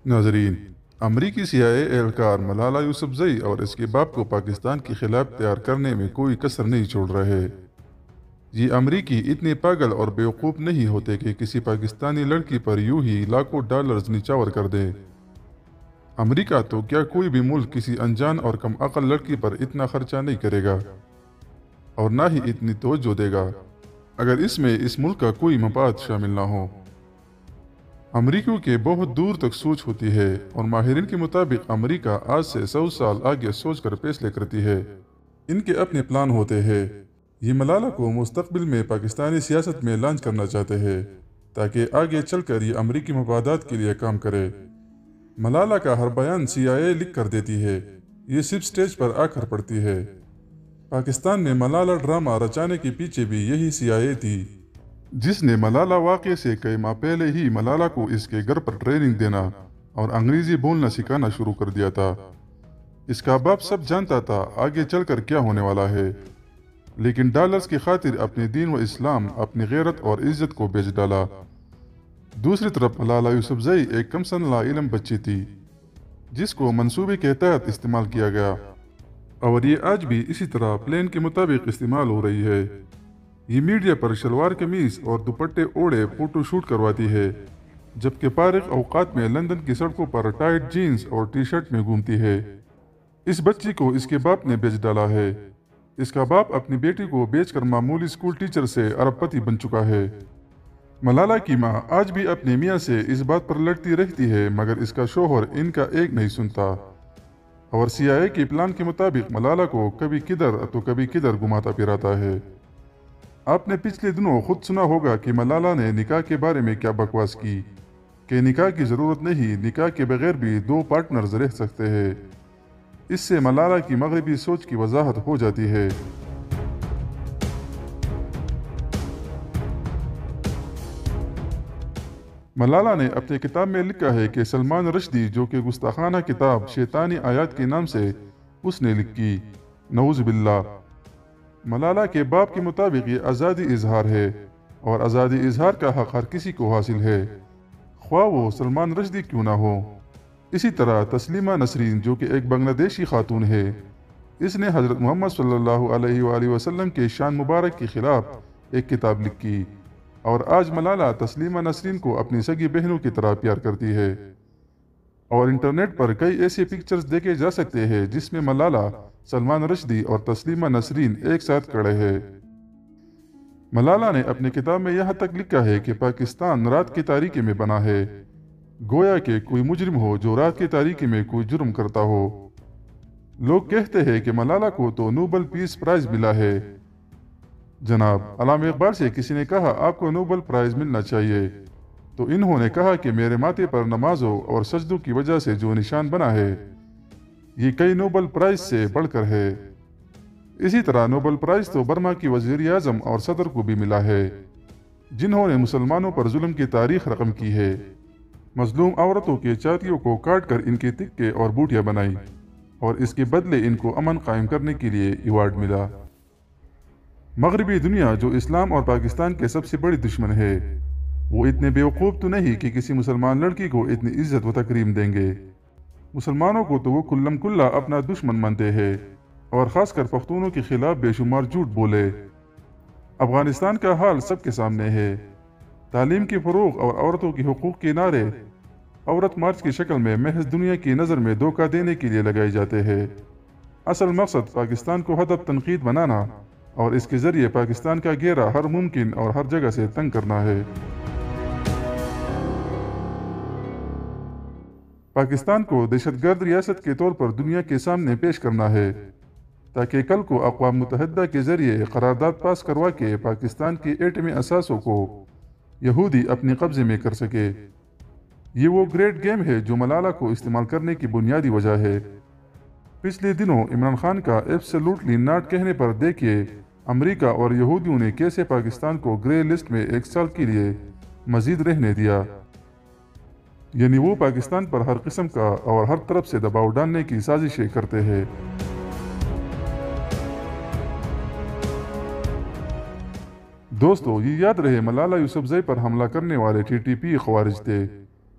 ناظرین، امریکی CIA اہلکار ملالہ یوسفزئی اور اس کے باپ کو پاکستان کے خلاف تیار کرنے میں کوئی کسر نہیں چھوڑ رہے۔ یہ امریکی اتنے پاگل اور بیوقوف نہیں ہوتے کہ کسی پاکستانی لڑکی پر یوں ہی لاکھوں ڈالرز نچاور کر دیں۔ امریکہ تو کیا کوئی بھی ملک کسی انجان اور کم عقل لڑکی پر اتنا خرچہ نہیں کرے گا اور نہ ہی اتنی توجہ دے گا اگر اس میں اس ملک کا کوئی مفاد شامل نہ ہو۔ امریکیوں کے بہت دور تک سوچ ہوتی ہے اور ماہرین کے مطابق امریکہ آج سے 100 سال آگے سوچ کر فیصلے کرتی ہے۔ ان کے اپنے پلان ہوتے ہیں۔ یہ ملالہ کو مستقبل میں پاکستانی سیاست میں لانچ کرنا چاہتے ہیں تاکہ آگے چل کر یہ امریکی مفادات کے لیے کام کرے۔ ملالہ کا ہر بیان CIA لکھ کر دیتی ہے، یہ صرف سٹیج پر آ کر پڑتی ہے۔ پاکستان میں ملالہ ڈرامہ رچانے کے پیچھے بھی یہی CIA تھی، جس نے ملالہ واقعے سے کئی ماہ پہلے ہی ملالہ کو اس کے گھر پر ٹریننگ دینا اور انگریزی بولنا سکھانا شروع کر دیا تھا۔ اس کا باپ سب جانتا تھا آگے چل کر کیا ہونے والا ہے، لیکن ڈالرز کی خاطر اپنے دین و اسلام، اپنی غیرت اور عزت کو بیچ ڈالا۔ دوسری طرف ملالہ یوسفزئی ایک کم سن لاعلم بچی تھی جس کو منصوبے کے تحت استعمال کیا گیا، اور یہ آج بھی اسی طرح پلان کے مطابق استعمال ہو رہی ہے۔ یہ میڈیا پر شلوار قمیض اور دوپٹے اوڑھے فوٹو شوٹ کرواتی ہے، جبکہ فارغ اوقات میں لندن کی سڑکوں پر ٹائٹ جینز اور ٹی شرٹ میں گھومتی ہے۔ اس بچی کو اس کے باپ نے بیچ ڈالا ہے۔ اس کا باپ اپنی بیٹی کو بیچ کر معمولی اسکول ٹیچر سے ارب پتی بن چکا ہے۔ ملالہ کی ماں آج بھی اپنے میاں سے اس بات پر لڑتی رہتی ہے، مگر اس کا شوہر ان کا ایک نہیں سنتا، اور CIA کے پلان کے مطابق ملالہ کو کبھی کدھر تو کبھی کدھر گھماتا پھراتا ہے۔ آپ نے پچھلے دنوں خود سنا ہوگا کہ ملالہ نے نکاح کے بارے میں کیا بکواس کی، کہ نکاح کی ضرورت نہیں، نکاح کے بغیر بھی 2 پارٹنرز رہ سکتے ہیں۔ اس سے ملالہ کی مغربی سوچ کی وضاحت ہو جاتی ہے۔ ملالہ نے اپنے کتاب میں لکھا ہے کہ سلمان رشدی، جو کہ گستاخانہ کتاب شیطانی آیات کے نام سے اس نے لکھی، نعوذ باللہ۔ ملالہ کے باپ کے مطابق یہ آزادی اظہار ہے، اور آزادی اظہار کا حق ہر کسی کو حاصل ہے، خواہ وہ سلمان رشدی کیوں نہ ہو۔ اسی طرح تسلیمہ نسرین، جو کہ ایک بنگلہ دیشی خاتون ہے، اس نے حضرت محمد صلی اللہ علیہ وآلہ وسلم کے شان مبارک کے خلاف ایک کتاب لکھی، اور آج ملالہ تسلیمہ نسرین کو اپنی سگی بہنوں کی طرح پیار کرتی ہے۔ اور انٹرنیٹ پر کئی ایسے پکچرز دیکھے جا سکتے ہیں جس میں ملالہ، سلمان رشدی اور تسلیمہ نسرین ایک ساتھ کھڑے ہیں۔ ملالہ نے اپنی کتاب میں یہاں تک لکھا ہے کہ پاکستان رات کی تاریکی میں بنا ہے، گویا کہ کوئی مجرم ہو جو رات کی تاریکی میں کوئی جرم کرتا ہو۔ لوگ کہتے ہیں کہ ملالہ کو تو نوبل پیس پرائز ملا ہے۔ جناب علامہ اقبال سے کسی نے کہا آپ کو نوبل پرائز ملنا چاہیے، تو انہوں نے کہا کہ میرے ماتھے پر نمازوں اور سجدوں کی وجہ سے جو نشان بنا ہے، یہ کئی نوبل پرائز سے بڑھ کر ہے۔ اسی طرح نوبل پرائز تو برما کی وزیر اعظم اور صدر کو بھی ملا ہے، جنہوں نے مسلمانوں پر ظلم کی تاریخ رقم کی ہے، مظلوم عورتوں کے چھاتیوں کو کاٹ کر ان کے تکے اور بوٹیاں بنائی، اور اس کے بدلے ان کو امن قائم کرنے کے لیے ایوارڈ ملا۔ مغربی دنیا، جو اسلام اور پاکستان کے سب سے بڑی دشمن ہے، وہ اتنے بیوقوف تو نہیں کہ کسی مسلمان لڑکی کو اتنی عزت و تکریم دیں گے۔ مسلمانوں کو تو وہ کلم کلا اپنا دشمن مانتے ہیں، اور خاص کر پختونوں کے خلاف بے شمار جھوٹ بولے۔ افغانستان کا حال سب کے سامنے ہے۔ تعلیم کے فروغ اور عورتوں کے حقوق کے نعرے عورت مارچ کی شکل میں محض دنیا کی نظر میں دھوکہ دینے کے لیے لگائے جاتے ہیں۔ اصل مقصد پاکستان کو ہدف تنقید بنانا اور اس کے ذریعے پاکستان کا گھیرا ہر ممکن اور ہر جگہ سے تنگ کرنا ہے۔ پاکستان کو دہشت گرد ریاست کے طور پر دنیا کے سامنے پیش کرنا ہے، تاکہ کل کو اقوام متحدہ کے ذریعے قرارداد پاس کروا کے پاکستان کے ایٹمی اثاثوں کو یہودی اپنے قبضے میں کر سکے۔ یہ وہ گریٹ گیم ہے جو ملالہ کو استعمال کرنے کی بنیادی وجہ ہے۔ پچھلے دنوں عمران خان کا ایبسلیوٹلی ناٹ کہنے پر دیکھیے امریکہ اور یہودیوں نے کیسے پاکستان کو گرے لسٹ میں 1 سال کے لیے مزید رہنے دیا، یعنی وہ پاکستان پر ہر قسم کا اور ہر طرف سے دباؤ ڈالنے کی سازشیں کرتے ہیں۔ دوستو، یہ یاد رہے ملالہ یوسفزئی پر حملہ کرنے والے TTP خوارج تھے،